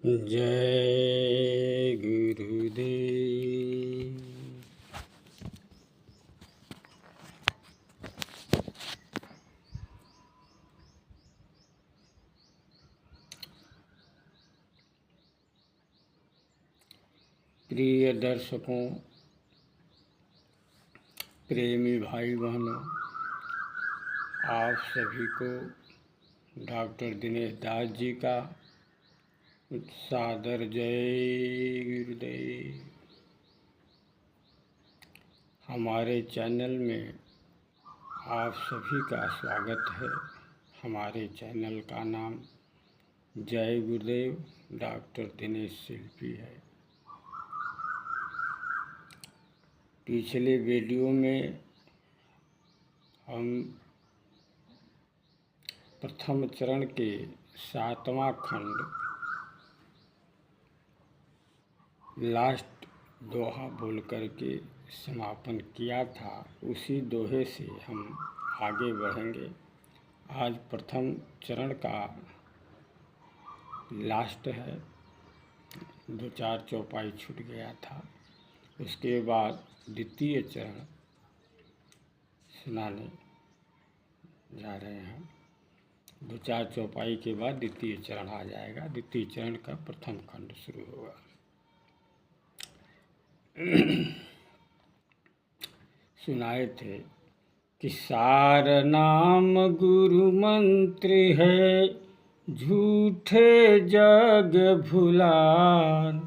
जय गुरुदेव। प्रिय दर्शकों, प्रेमी भाई बहनों, आप सभी को डॉक्टर दिनेश दास जी का सादर जय गुरुदेव। हमारे चैनल में आप सभी का स्वागत है। हमारे चैनल का नाम जय गुरुदेव डॉक्टर दिनेश शिल्पी है। पिछले वीडियो में हम प्रथम चरण के 7वां खंड लास्ट दोहा बोल करके समापन किया था। उसी दोहे से हम आगे बढ़ेंगे। आज प्रथम चरण का लास्ट है, 2-4 चौपाई छूट गया था। उसके बाद द्वितीय चरण सुनाने जा रहे हैं। 2-4 चौपाई के बाद द्वितीय चरण आ जाएगा। द्वितीय चरण का प्रथम खंड शुरू होगा। सुनाए थे कि सार नाम गुरु मंत्र है, झूठे जग भुलार।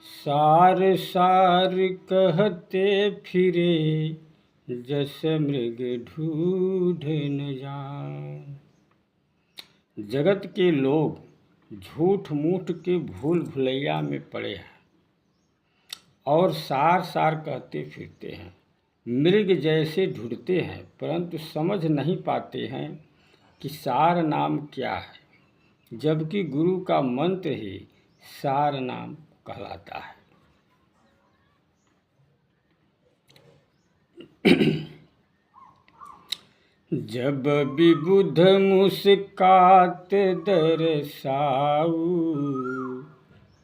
सार सार कहते फिरे, जस मृग ढूढ़ न जान। जगत के लोग झूठ मूठ के भूल भुलैया में पड़े हैं और सार सार कहते फिरते हैं, मृग जैसे ढूंढते हैं, परंतु समझ नहीं पाते हैं कि सार नाम क्या है, जबकि गुरु का मंत्र ही सार नाम कहलाता है। जब विबुध मुस्कात दरसाऊ,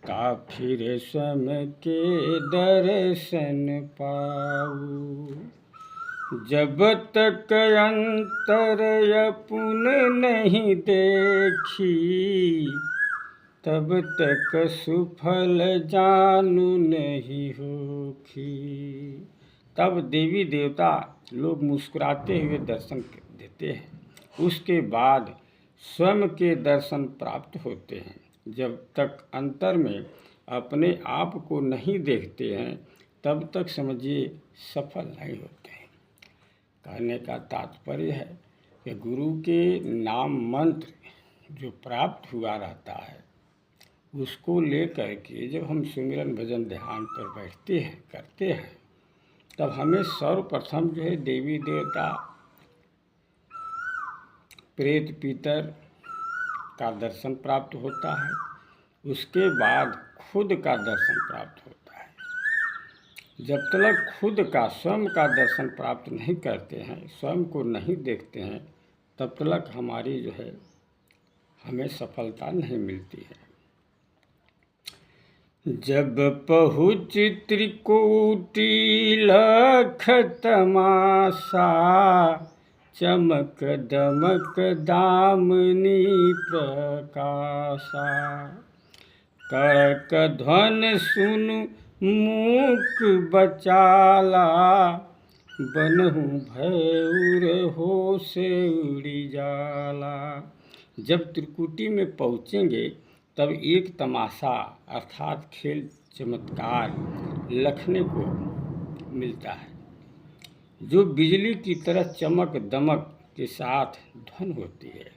ता फिर स्वयं के दर्शन पाऊ। जब तक अंतर अपुन नहीं देखी, तब तक सुफल जानू नहीं होखी। तब देवी देवता लोग मुस्कुराते हुए दर्शन देते हैं। उसके बाद स्वयं के दर्शन प्राप्त होते हैं। जब तक अंतर में अपने आप को नहीं देखते हैं, तब तक समझिए सफल नहीं होते हैं। कहने का तात्पर्य है कि गुरु के नाम मंत्र जो प्राप्त हुआ रहता है, उसको लेकर के जब हम सुमिरन भजन ध्यान पर बैठते हैं, करते हैं, तब हमें सर्वप्रथम जो है देवी देवता, प्रेत पितर का दर्शन प्राप्त होता है। उसके बाद खुद का दर्शन प्राप्त होता है। जब तक खुद का स्वयं का दर्शन प्राप्त नहीं करते हैं, स्वयं को नहीं देखते हैं, तब तक हमारी जो है हमें सफलता नहीं मिलती है। जब पहुँच त्रिकूटी लख तमाशा, चमक दमक दामिनी प्रकाशा। कड़क ध्वन सुनु मूक बचाला, बनहु भैर हो से उड़ी जाला। जब त्रिकुटी में पहुँचेंगे तब एक तमाशा अर्थात खेल चमत्कार लखने को मिलता है, जो बिजली की तरह चमक दमक के साथ ध्वन होती है,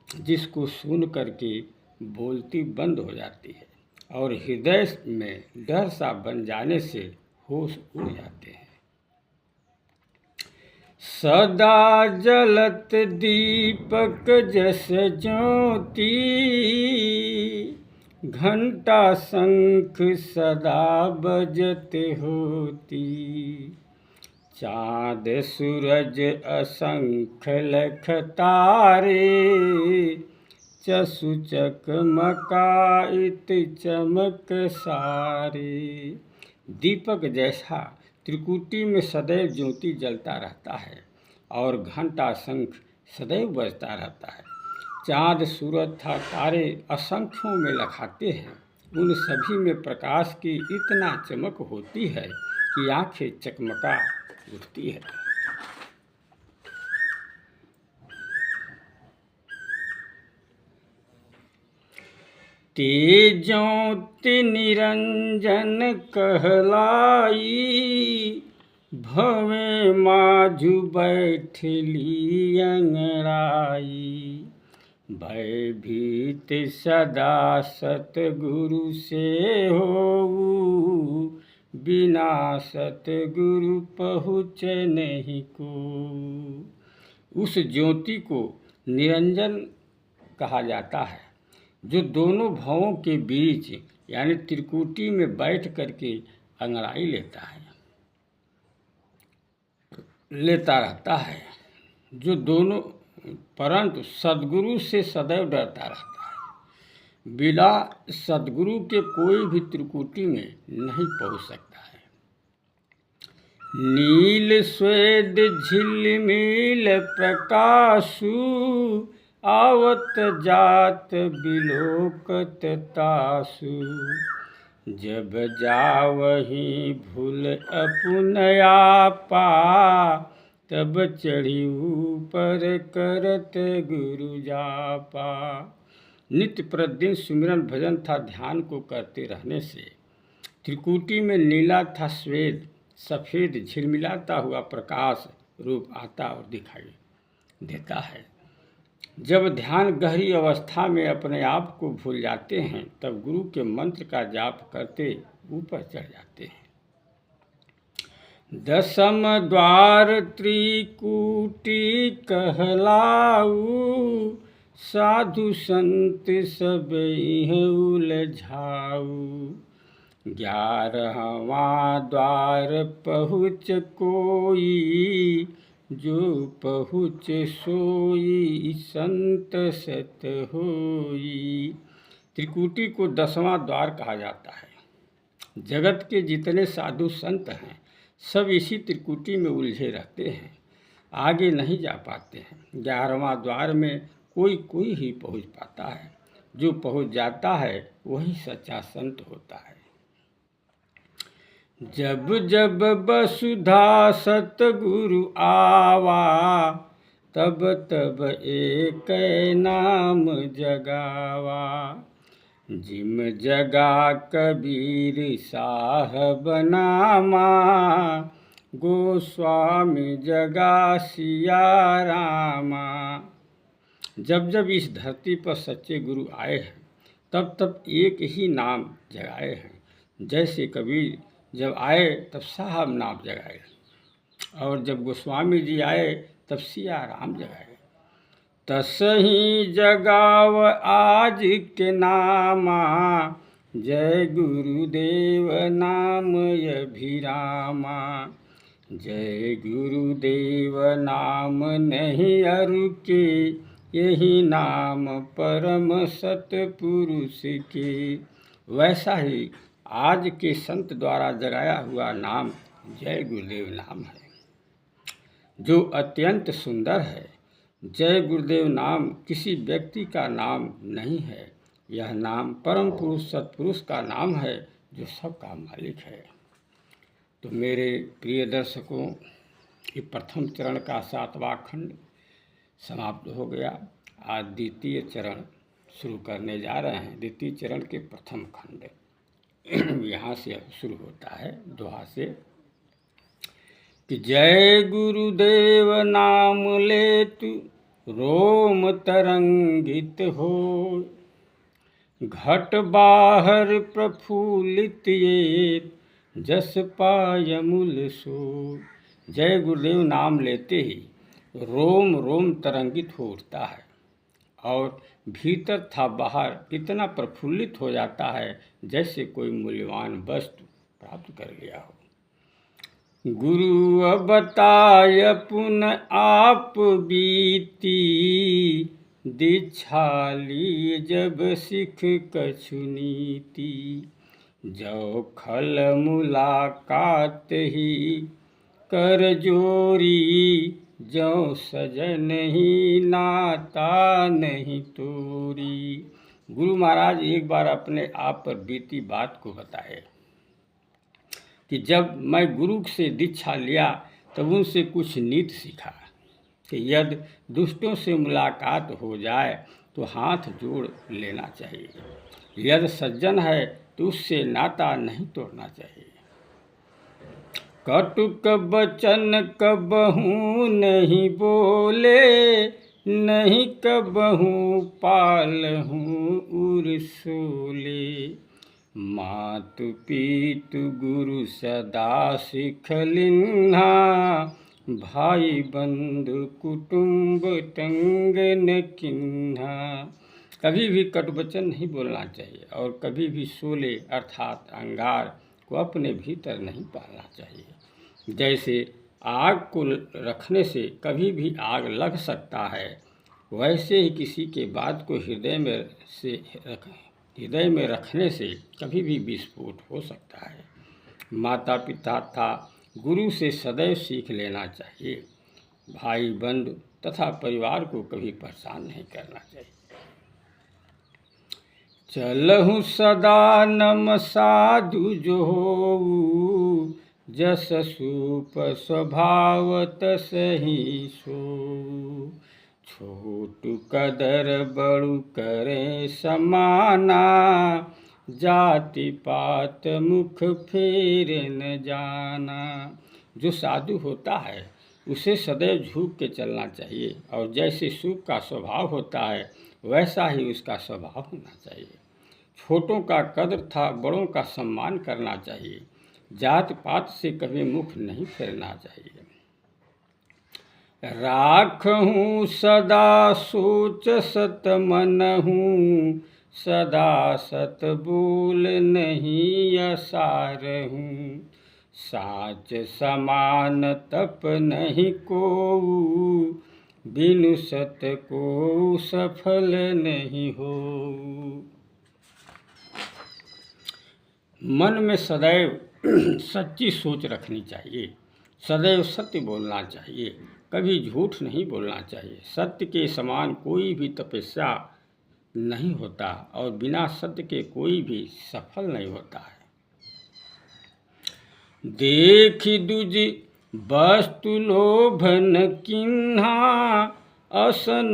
जिसको सुन करके बोलती बंद हो जाती है और हृदय में डर सा बन जाने से होश उड़ जाते हैं। सदा जलत दीपक जस ज्योति, घंटा शंख सदा बजत होती। चाँद सूरज असंख्य लख तारे, चसु चकमकाइत चमक सारे। दीपक जैसा त्रिकुटी में सदैव ज्योति जलता रहता है और घंटा शंख सदैव बजता रहता है। चाँद सूरज था तारे असंख्यों में लखाते हैं, उन सभी में प्रकाश की इतना चमक होती है कि आंखें चकमका उठती है। तेजों निरंजन कहलाई, भवें माझु बैठली अंगड़ाई। भयभीत सदा सतगुरु से होऊ, बिना सतगुरु पहुँच नहीं को। उस ज्योति को निरंजन कहा जाता है जो दोनों भवों के बीच यानी त्रिकुटी में बैठ करके अंगड़ाई लेता रहता है, जो दोनों परंतु सद्गुरु से सदैव डरता रहता है। बिना सद्गुरु के कोई भी त्रिकुटी में नहीं पहुंच सकता है। नील स्वेद झिलमिल प्रकाशु, आवत जात बिलोकत तासु। जब जावही भूल अपुन आपा, तब चढ़ी ऊपर करत गुरु जापा। नित्य प्रतिदिन सुमिरन भजन था ध्यान को करते रहने से त्रिकुटी में नीला था श्वेत सफ़ेद झिलमिलाता हुआ प्रकाश रूप आता और दिखाई देता है। जब ध्यान गहरी अवस्था में अपने आप को भूल जाते हैं तब गुरु के मंत्र का जाप करते ऊपर चढ़ जाते हैं। दसम द्वार त्रिकुटी कहलाऊ, साधु संत सब उलझाऊ। 11वां द्वार पहुँच कोई, जो पहुँच सोई संत सत होई। त्रिकुटी को 10वां द्वार कहा जाता है। जगत के जितने साधु संत हैं सब इसी त्रिकुटी में उलझे रहते हैं, आगे नहीं जा पाते हैं। 11वां द्वार में कोई ही पहुँच पाता है, जो पहुँच जाता है वही सच्चा संत होता है। जब जब वसुधा सतगुरु आवा, तब तब एक नाम जगावा। जिम जगा कबीर साहब नामा, गोस्वामी जगा सिया रामा। जब जब इस धरती पर सच्चे गुरु आए हैं तब तब एक ही नाम जगाए हैं। जैसे कबीर जब आए तब साहब नाम जगाए, और जब गोस्वामी जी आए तब सिया राम जगाए। तसही जगाव आज के नामा, जय गुरुदेव नाम अभिरामा। जय गुरुदेव नाम नहीं अरु के, यही नाम परम सतपुरुष के। वैसा ही आज के संत द्वारा जगाया हुआ नाम जय गुरुदेव नाम है, जो अत्यंत सुंदर है। जय गुरुदेव नाम किसी व्यक्ति का नाम नहीं है, यह नाम परम पुरुष सतपुरुष का नाम है जो सबका मालिक है। तो मेरे प्रिय दर्शकों, ये प्रथम चरण का 7वां खंड समाप्त हो गया। आज द्वितीय चरण शुरू करने जा रहे हैं। द्वितीय चरण के प्रथम खंड यहाँ से शुरू होता है दोहा से कि जय गुरुदेव नाम ले तू रोम तरंगित हो, घट बाहर प्रफुल्लित ये जस पाय मूल सो। जय गुरुदेव नाम लेते ही रोम रोम तरंगित हो उठता है और भीतर था बाहर इतना प्रफुल्लित हो जाता है जैसे कोई मूल्यवान वस्तु प्राप्त कर लिया हो। गुरु बताय पुन आप बीती, दीक्षा ली जब सिख कछु नीति। जो खल मुलाकात ही कर जोरी, जो सजन ही नाता नहीं तोरी। गुरु महाराज एक बार अपने आप पर बीती बात को बताए कि जब मैं गुरु से दीक्षा लिया तब उनसे कुछ नीति सीखा कि यदि दुष्टों से मुलाकात हो जाए तो हाथ जोड़ लेना चाहिए। यदि सज्जन है तो उससे नाता नहीं तोड़ना चाहिए। कटुक बचन कबहू नहीं बोले, नहीं कबहू पालहूँ उर्सोले। मातु पीतु गुरु सदा सिखलिन्हा, भाई बंधु कुटुंब तंग न किन्हा। कभी भी कटुवचन नहीं बोलना चाहिए और कभी भी शोले अर्थात अंगार को अपने भीतर नहीं पालना चाहिए। जैसे आग को रखने से कभी भी आग लग सकता है, वैसे ही किसी के बात को हृदय में रखने से कभी भी विस्फोट हो सकता है। माता पिता तथा गुरु से सदैव सीख लेना चाहिए। भाई बंधु तथा परिवार को कभी परेशान नहीं करना चाहिए। चलहु सदा नम साधु जो होऊ, जस सूप स्वभाव तसहि सोऊ। छोटु कदर बड़ु करे समाना, जाति पात मुख फेर न जाना। जो साधु होता है उसे सदैव झुक के चलना चाहिए और जैसे सूप का स्वभाव होता है वैसा ही उसका स्वभाव होना चाहिए। छोटों का कद्र तथा बड़ों का सम्मान करना चाहिए। जात पात से कभी मुख नहीं फेरना चाहिए। राखहूँ सदा सोच सत मनहूँ, सदा सत बोल नहीं असारहूँ। साच समान तप नहीं कोऊ, बिनु सत को सफल नहीं हो। मन में सदैव सच्ची सोच रखनी चाहिए। सदैव सत्य बोलना चाहिए, कभी झूठ नहीं बोलना चाहिए। सत्य के समान कोई भी तपस्या नहीं होता और बिना सत्य के कोई भी सफल नहीं होता है। देखि दुज वस्तु लोभन किन्हा, असन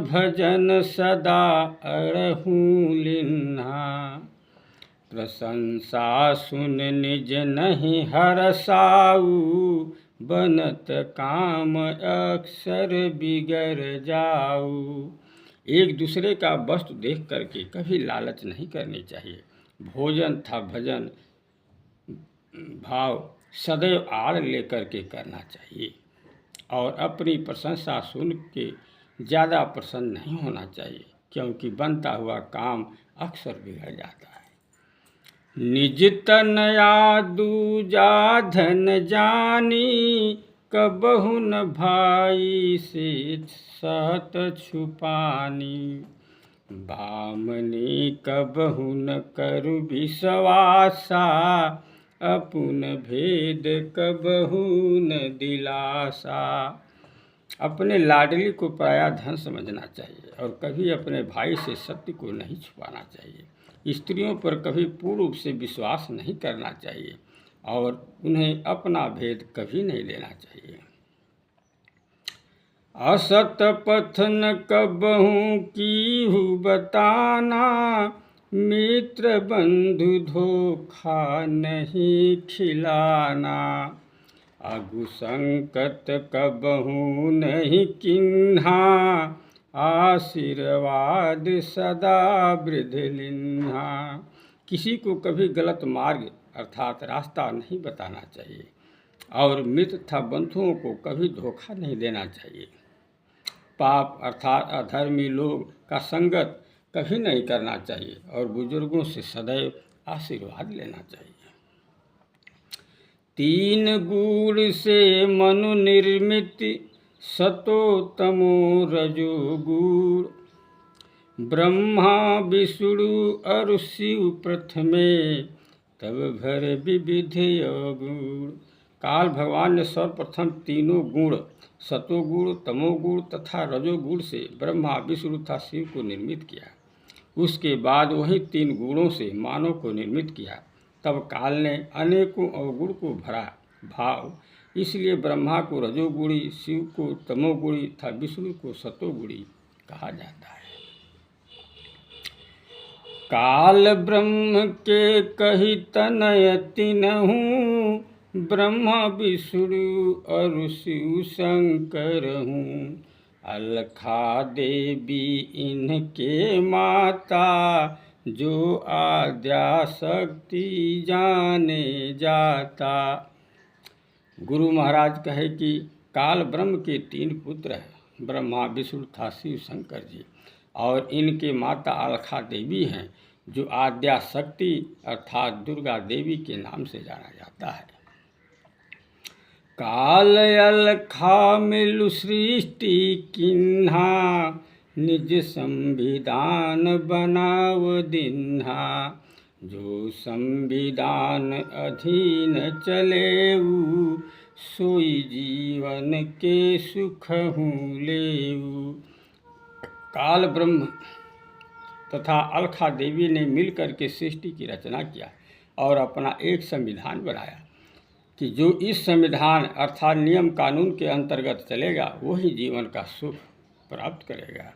भजन सदा अरहूँ लिन्हा। प्रशंसा सुन निज नहीं हरसाऊ, बनत काम अक्सर बिगड़ जाऊ। एक दूसरे का वस्तु देख करके कभी लालच नहीं करनी चाहिए। भोजन तथा भजन भाव सदैव आड़ लेकर के करना चाहिए और अपनी प्रशंसा सुन के ज़्यादा प्रसन्न नहीं होना चाहिए, क्योंकि बनता हुआ काम अक्सर बिगड़ जाता है। निज तनया दूजा धन जानी, कबहु न भाई से सहत छुपानी। बामनी कबहु न करु विश्वासा, अपुन भेद कबहु न दिलासा। अपने लाडली को पराया धन समझना चाहिए और कभी अपने भाई से सत्य को नहीं छुपाना चाहिए। स्त्रियों पर कभी पूर्ण रूप से विश्वास नहीं करना चाहिए और उन्हें अपना भेद कभी नहीं देना चाहिए। असत पथ न कबहू कीहू बताना, मित्र बंधु धोखा नहीं खिलाना। अगु संकट कबहू नहीं किन्हा, आशीर्वाद सदा वृद्धि लिन्हा। किसी को कभी गलत मार्ग अर्थात रास्ता नहीं बताना चाहिए और मित्र तथा बंधुओं को कभी धोखा नहीं देना चाहिए। पाप अर्थात अधर्मी लोग का संगत कभी नहीं करना चाहिए और बुजुर्गों से सदैव आशीर्वाद लेना चाहिए। तीन गुण से मनु निर्मित सतो तमो रजो गुण। ब्रह्मा विष्णु और शिव प्रथमे, तब भर विविध गुण। काल भगवान ने सर्वप्रथम तीनों गुण सतोगुण, तमोगुण तथा रजोगुण से ब्रह्मा विष्णु तथा शिव को निर्मित किया। उसके बाद वही तीन गुणों से मानव को निर्मित किया। तब काल ने अनेकों अवगुण को भरा भाव, इसलिए ब्रह्मा को रजोगुणी, शिव को तमोगुणी तथा विष्णु को सतोगुणी कहा जाता है। काल ब्रह्म के कही तनय तिनहु, ब्रह्मा विष्णु और शिव शंकर हूँ। अलखा देवी इनके माता, जो आद्या शक्ति जाने जाता। गुरु महाराज कहे कि काल ब्रह्म के तीन पुत्र हैं, ब्रह्मा विष्णु तथा शिव शंकर जी, और इनके माता अलखा देवी हैं, जो आद्या शक्ति अर्थात दुर्गा देवी के नाम से जाना जाता है। काल अलखा मिलु सृष्टि किन्हा, निज संविधान बनाव दिन्हा। जो संविधान अधीन चलेऊ, सोई जीवन के सुख हूँ लेऊ। काल ब्रह्म तथा अलखा देवी ने मिलकर के सृष्टि की रचना किया और अपना एक संविधान बनाया कि जो इस संविधान अर्थात नियम कानून के अंतर्गत चलेगा वही जीवन का सुख प्राप्त करेगा।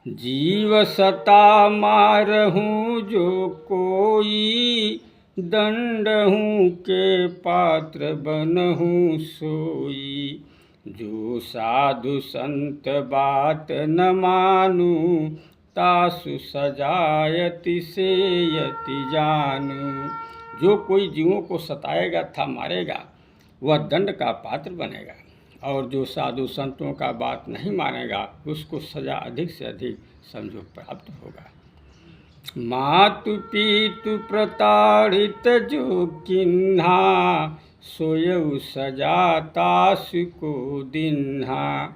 जीव सता मारहूँ जो कोई, दंडहूँ के पात्र बनहूँ सोई। जो साधु संत बात न मानू, तासु सजायति से यति जानू। जो कोई जीवों को सताएगा तथा मारेगा वह दंड का पात्र बनेगा, और जो साधु संतों का बात नहीं मानेगा उसको सजा अधिक से अधिक समझो प्राप्त होगा। मातु पितु प्रताड़ित जो किन्हा, सोयऊ सजा तासु को दिन्हा।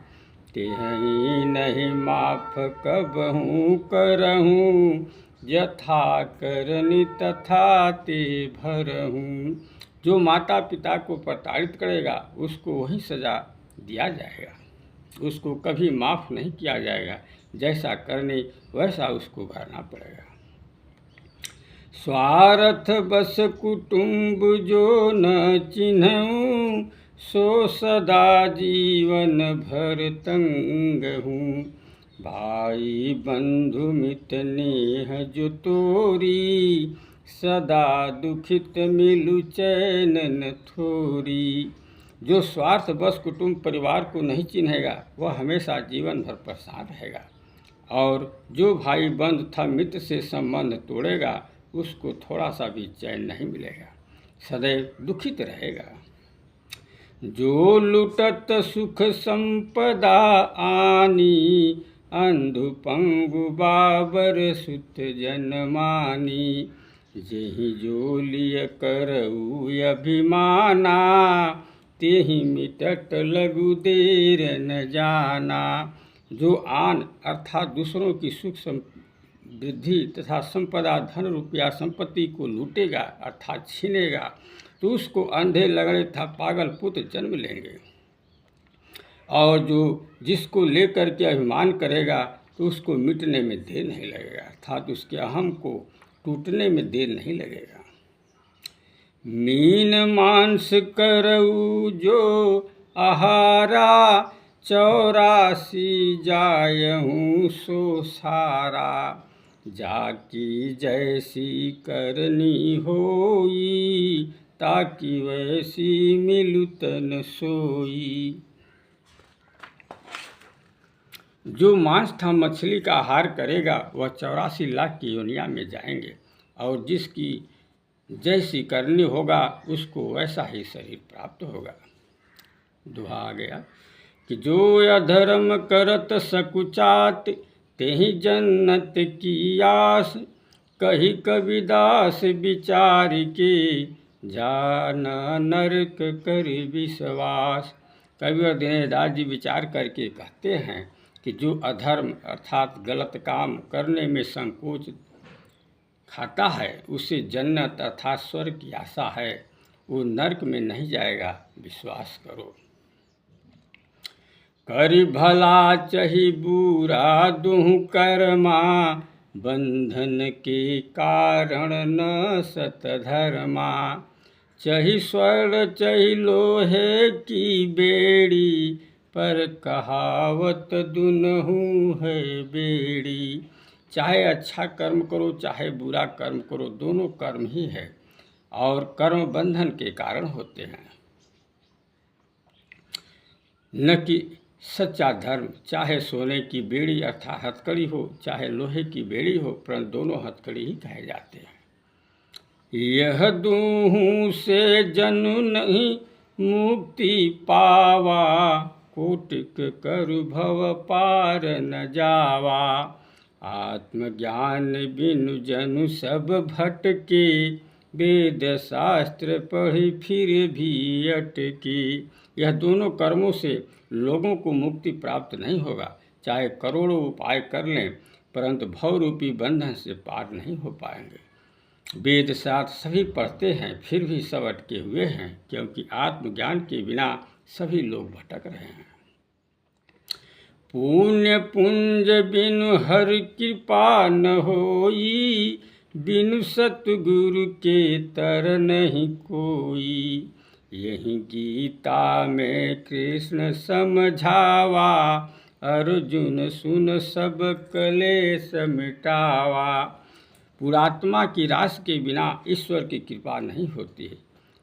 तेहि नहीं माफ कबहूँ करहूँ, यथा करनी तथा ते भरहूँ। जो माता पिता को प्रताड़ित करेगा उसको वही सजा दिया जाएगा, उसको कभी माफ़ नहीं किया जाएगा। जैसा करने वैसा उसको भरना पड़ेगा। स्वार्थ बस कुटुंब जो न चिन्हूँ, सो सदा जीवन भर तंग हूँ। भाई बंधु मित नेह जो तोरी, सदा दुखित मिलु चैन न थोरी। जो स्वार्थ बस कुटुंब परिवार को नहीं चिन्हेगा वह हमेशा जीवन भर परेशान रहेगा, और जो भाई बंधु तथा मित्र से संबंध तोड़ेगा उसको थोड़ा सा भी चैन नहीं मिलेगा, सदैव दुखित रहेगा। जो लुटत सुख संपदा आनी, अंधु पंगु बाबर सुत जनमानी। जेहि जो लिय करऊ अभिमाना, तेहि मिटत लगु देर न जाना। जो आन अर्थात दूसरों की सुख वृद्धि तथा संपदा धन रुपया संपत्ति को लूटेगा अर्थात छीनेगा तो उसको अंधे लगड़े तथा पागल पुत्र जन्म लेंगे, और जो जिसको लेकर के अभिमान करेगा तो उसको मिटने में देर नहीं लगेगा अर्थात उसके अहम को टूटने में देर नहीं लगेगा। मीन मांस करऊ जो आहारा, 84 जायहूँ सो सारा। जाकी जैसी करनी होई, ताकि वैसी मिलु तन सोई। जो मांस तथा मछली का आहार करेगा वह 84 लाख की योनिया में जाएंगे, और जिसकी जैसी करनी होगा उसको वैसा ही शरीर प्राप्त होगा। दुहा आ गया कि जो अधर्म करत सकुचात, तेहि जन्नत की आस। कही कबीरदास विचार के, जान नरक कर विश्वास। कविवर दिनेश दास जी विचार करके कहते हैं कि जो अधर्म अर्थात गलत काम करने में संकोच खाता है उसे जन्नत अर्थात स्वर्ग की आशा है, वो नरक में नहीं जाएगा, विश्वास करो। करि भला चहि बुरा दुहु कर्मा, बंधन के कारण न सत धर्मा। चहि स्वर्ण चहि लोहे की बेड़ी, पर कहावत दुनहु है बेड़ी। चाहे अच्छा कर्म करो चाहे बुरा कर्म करो, दोनों कर्म ही है और कर्म बंधन के कारण होते हैं। न कि सच्चा धर्म चाहे सोने की बेड़ी अर्थात हथकड़ी हो चाहे लोहे की बेड़ी हो, परंतु दोनों हथकड़ी ही कहे जाते हैं। यह दूहू से जनु नहीं मुक्ति पावा, कोटिक करु भव पार न जावा। आत्मज्ञान बिनु जनु सब भटके, वेद शास्त्र पढ़ी फिर भी अटके। यह दोनों कर्मों से लोगों को मुक्ति प्राप्त नहीं होगा, चाहे करोड़ों उपाय कर लें परंतु भवरूपी बंधन से पार नहीं हो पाएंगे। वेद शास्त्र सभी पढ़ते हैं फिर भी सब अटके हुए हैं, क्योंकि आत्मज्ञान के बिना सभी लोग भटक रहे हैं। पुण्य पुंज बिनु हर कृपा न होई, बिनु सतगुरु के तर नहीं कोई। यही गीता में कृष्ण समझावा, अर्जुन सुन सब क्लेश मिटावा। पुरात्मा की रास के बिना ईश्वर की कृपा नहीं होती है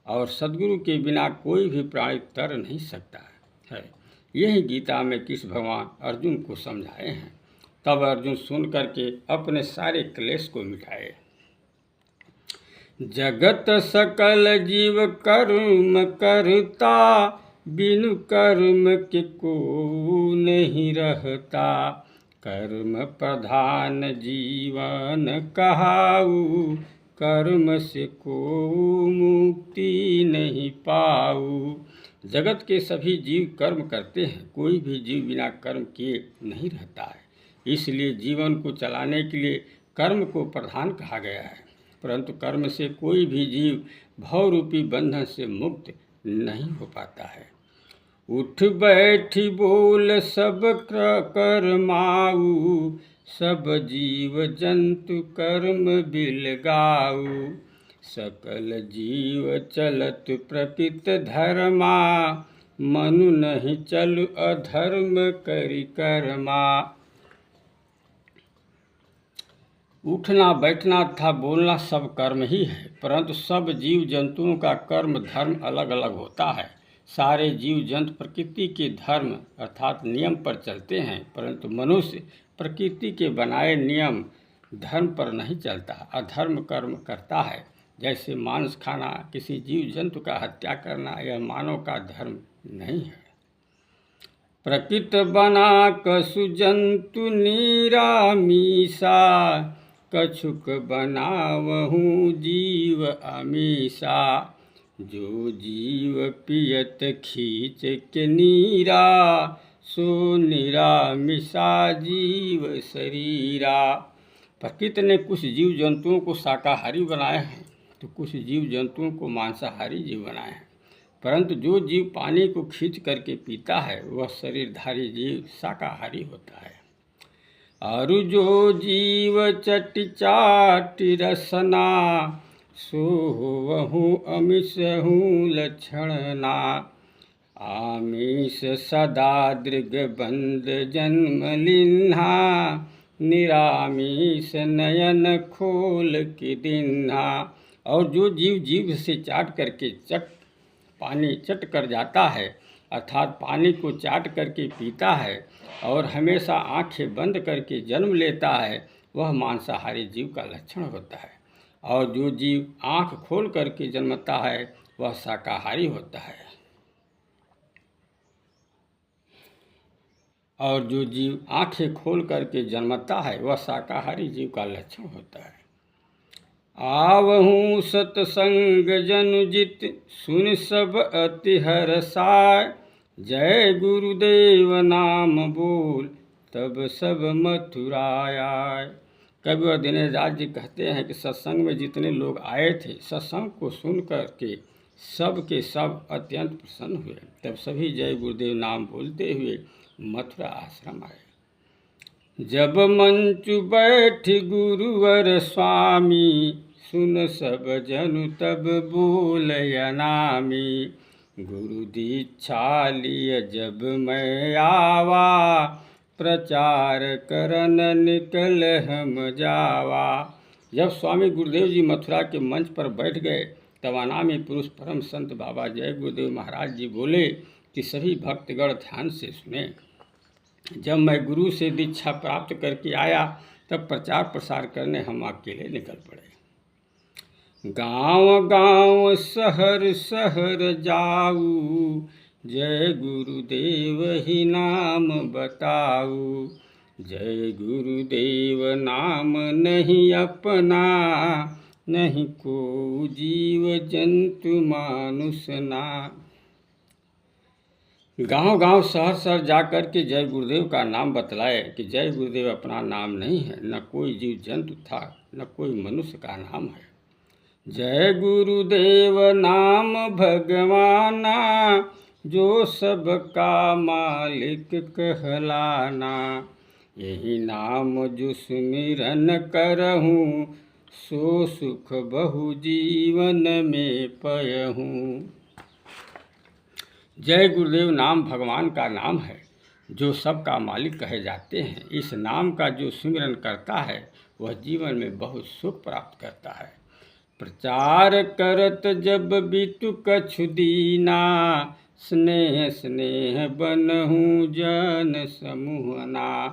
और सद्गुरु के बिना कोई भी प्राणी तर नहीं सकता है। यही गीता में कृष्ण भगवान अर्जुन को समझाए हैं। तब अर्जुन सुन करके अपने सारे क्लेश को मिटाए। जगत सकल जीव कर्म करता, बिनु कर्म के को नहीं रहता। कर्म प्रधान जीवन कहाऊ, कर्म से को मुक्ति नहीं पाऊ। जगत के सभी जीव कर्म करते हैं, कोई भी जीव बिना कर्म किए नहीं रहता है। इसलिए जीवन को चलाने के लिए कर्म को प्रधान कहा गया है, परंतु कर्म से कोई भी जीव भवरूपी बंधन से मुक्त नहीं हो पाता है। उठ बैठी बोल सब कर्माऊ, सब जीव जंतु कर्म बिलगाऊ। सकल जीव चलत प्रकृत धर्मा, मनु नहीं चलु अधर्म करि कर्मा। उठना बैठना तथा बोलना सब कर्म ही है, परंतु सब जीव जंतुओं का कर्म धर्म अलग अलग होता है। सारे जीव जंतु प्रकृति के धर्म अर्थात नियम पर चलते हैं, परंतु मनुष्य प्रकृति के बनाए नियम धर्म पर नहीं चलता, अधर्म कर्म करता है। जैसे मांस खाना, किसी जीव जंतु का हत्या करना, यह मानव का धर्म नहीं है। प्रकृत बना कसु जंतु निरामीसा, कछुक बनावहु जीव अमीसा। जो जीव पियत खींच के नीरा, सो निरामिसा जीव शरीरा। प्रकृति ने कुछ जीव जंतुओं को शाकाहारी बनाए हैं तो कुछ जीव जंतुओं को मांसाहारी जीव बनाए हैं, परंतु जो जीव पानी को खींच करके पीता है वह शरीरधारी जीव शाकाहारी होता है। अरु जो जीव चट चाट रसना, सो वहु अमिषहु लक्षणना। आमिष सदा दृग बंद जन्म लिन्हा, निरामिष नयन खोल के दिन्हा। और जो जीव जीभ से चाट करके पानी चट कर जाता है अर्थात पानी को चाट करके पीता है और हमेशा आंखें बंद करके जन्म लेता है, वह मांसाहारी जीव का लक्षण होता है। और जो जीव आंख खोल करके जन्मता है वह शाकाहारी होता है। और जो जीव आंखें खोल करके जन्मता है वह शाकाहारी जीव का लक्षण होता है। आवहूँ सतसंग जनुजित, सुन सब अति हरसाय। जय गुरुदेव नाम बोल तब सब मथुरा आए। कवि और दिनेश दास जी कहते हैं कि सत्संग में जितने लोग आए थे, सत्संग को सुन कर के सब के सब अत्यंत प्रसन्न हुए। तब सभी जय गुरुदेव नाम बोलते हुए मथुरा आश्रम आए। जब मंचु बैठ गुरुवर स्वामी, सुन सब जनु तब बोल अनामी। गुरु दीक्षा लिय जब मैं आवा, प्रचार करन निकल हम जावा। जब स्वामी गुरुदेव जी मथुरा के मंच पर बैठ गए, तब अनामी पुरुष परम संत बाबा जय गुरुदेव महाराज जी बोले कि सभी भक्तगण ध्यान से सुने। जब मैं गुरु से दीक्षा प्राप्त करके आया, तब प्रचार प्रसार करने हम अकेले निकल पड़े। गांव गांव शहर शहर जाऊ, जय गुरुदेव ही नाम बताऊ। जय गुरुदेव नाम नहीं अपना, नहीं को जीव जंतु मानुष ना। गांव गांव शहर शहर जाकर के जय गुरुदेव का नाम बतलाए कि जय गुरुदेव अपना नाम नहीं है, न कोई जीव जंतु था, न कोई मनुष्य का नाम है। जय गुरुदेव नाम भगवाना, जो सबका मालिक कहलाना। यही नाम जो सुमिरन करहूँ, सो सुख बहु जीवन में पयहूँ। जय गुरुदेव नाम भगवान का नाम है, जो सबका मालिक कहे जाते हैं। इस नाम का जो सुमिरन करता है, वह जीवन में बहुत सुख प्राप्त करता है। प्रचार करत जब बीतु कछु दीना, स्नेह स्नेह बनहूँ जन समूहना।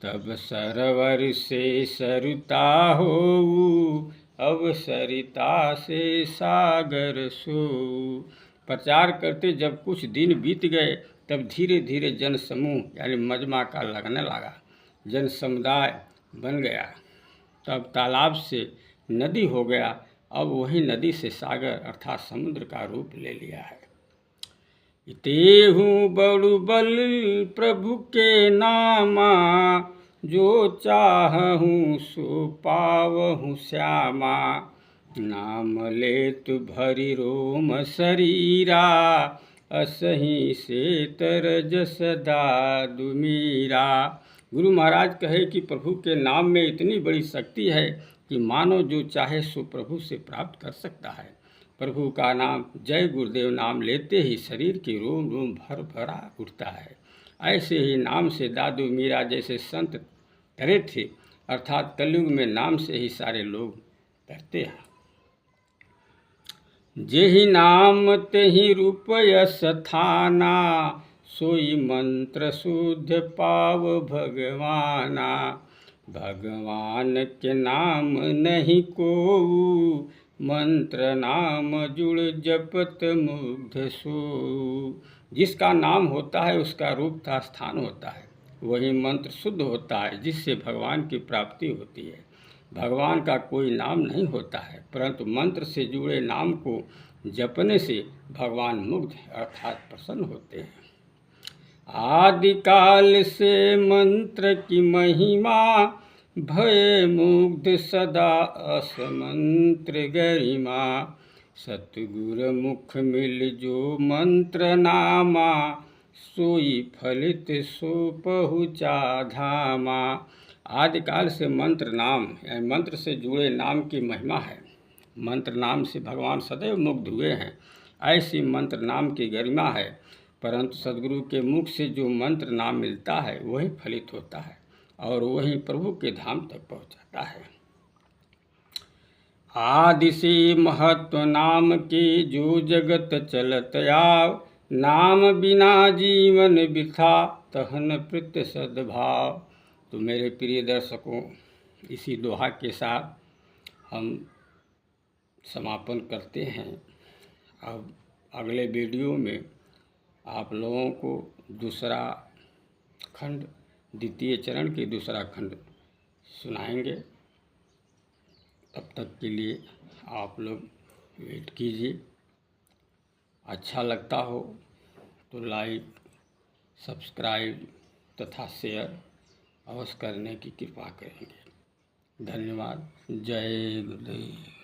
तब सरवर से सरुता होऊ, अब सरिता से सागर सोऊ। प्रचार करते जब कुछ दिन बीत गए, तब धीरे धीरे जन समूह यानी मजमा का लगने लगा, जन समुदाय बन गया। तब तालाब से नदी हो गया, अब वही नदी से सागर अर्थात समुद्र का रूप ले लिया है। तेहूँ बड़ु बल प्रभु के नामा, जो चाहूँ सो पावहूँ श्यामा। नाम लेत भरि रोम शरीरा, असही से तरज सदा दुमीरा। गुरु महाराज कहे कि प्रभु के नाम में इतनी बड़ी शक्ति है कि मानो जो चाहे सो प्रभु से प्राप्त कर सकता है। प्रभु का नाम जय गुरुदेव नाम लेते ही शरीर की रोम रोम भर भरा उठता है। ऐसे ही नाम से दादू मीरा जैसे संत करे थे, अर्थात कलयुग में नाम से ही सारे लोग करते हैं। जेहि नाम तेहि रूप यश थाना, सोई मंत्र शुद्ध पाव भगवाना। भगवान के नाम नहीं कोऊ, मंत्र नाम जुड़ जपत मुग्ध सो। जिसका नाम होता है उसका रूप का स्थान होता है, वही मंत्र शुद्ध होता है जिससे भगवान की प्राप्ति होती है। भगवान का कोई नाम नहीं होता है, परंतु मंत्र से जुड़े नाम को जपने से भगवान मुग्ध अर्थात प्रसन्न होते हैं। आदिकाल से मंत्र की महिमा, भय मुग्ध सदा असमंत्र गरिमा। सतगुर मुख मिल जो मंत्र नामा, सोई फलित सो पहुँचा धामा। आदिकाल से मंत्र नाम यानी मंत्र से जुड़े नाम की महिमा है। मंत्र नाम से भगवान सदैव मुग्ध हुए हैं, ऐसी मंत्र नाम की गरिमा है। परंतु सद्गुरु के मुख से जो मंत्र नाम मिलता है वही फलित होता है और वही प्रभु के धाम तक पहुंचाता है। आदि से महत्व नाम के जो जगत चलत आव, नाम बिना जीवन बिथा तहन प्रत्य सद्भाव। तो मेरे प्रिय दर्शकों, इसी दोहा के साथ हम समापन करते हैं। अब अगले वीडियो में आप लोगों को दूसरा खंड, द्वितीय चरण के दूसरा खंड सुनाएंगे। तब तक के लिए आप लोग वेट कीजिए। अच्छा लगता हो तो लाइक, सब्सक्राइब तथा शेयर अवश्य करने की कृपा करेंगे। धन्यवाद। जय गुरुदेव।